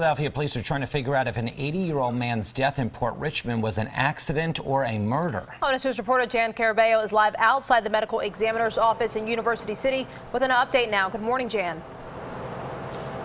Philadelphia police are trying to figure out if an 80-year-old man's death in Port Richmond was an accident or a murder. Honest News reporter Jan Carabeo is live outside the medical examiner's office in University City with an update now. Good morning, Jan.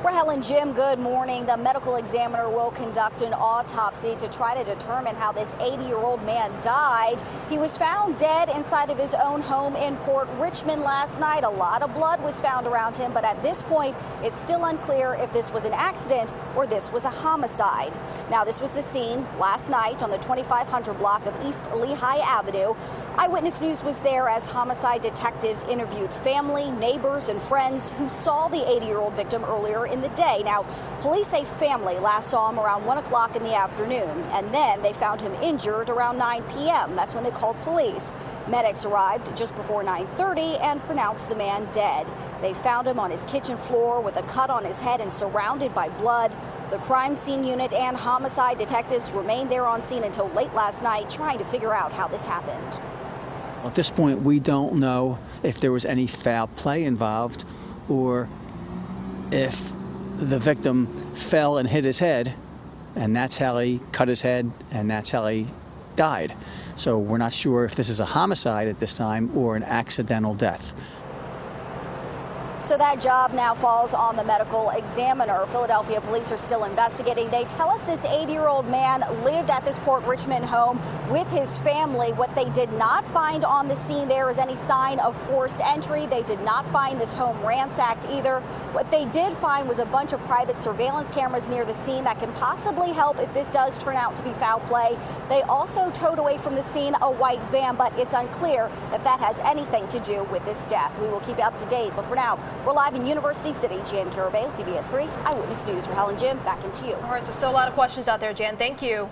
Rahel and Jim, good morning. The medical examiner will conduct an autopsy to try to determine how this 80-year-old man died. He was found dead inside of his own home in Port Richmond last night. A lot of blood was found around him, but at this point, it's still unclear if this was an accident or this was a homicide. Now, this was the scene last night on the 2500 block of East Lehigh Avenue. Eyewitness News was there as homicide detectives interviewed family, neighbors, and friends who saw the 80-year-old victim earlier in the day. Now, police say family last saw him around 1 o'clock in the afternoon, and then they found him injured around 9 p.m. That's when they called police. Medics arrived just before 9:30 and pronounced the man dead. They found him on his kitchen floor with a cut on his head and surrounded by blood. The crime scene unit and homicide detectives remained there on scene until late last night, trying to figure out how this happened. At this point, we don't know if there was any foul play involved or if the victim fell and hit his head, and that's how he cut his head, and that's how he died. So we're not sure if this is a homicide at this time or an accidental death. So that job now falls on the medical examiner. Philadelphia police are still investigating. They tell us this 80-year-old man lived at this Port Richmond home with his family. What they did not find on the scene there is any sign of forced entry. They did not find this home ransacked either. What they did find was a bunch of private surveillance cameras near the scene that can possibly help if this does turn out to be foul play. They also towed away from the scene a white van, but it's unclear if that has anything to do with this death. We will keep you up to date, but for now, we're live in University City. Jan Carabeo, CBS 3 Eyewitness News. Rahel and Jim, back into you. All right, so still a lot of questions out there, Jan. Thank you.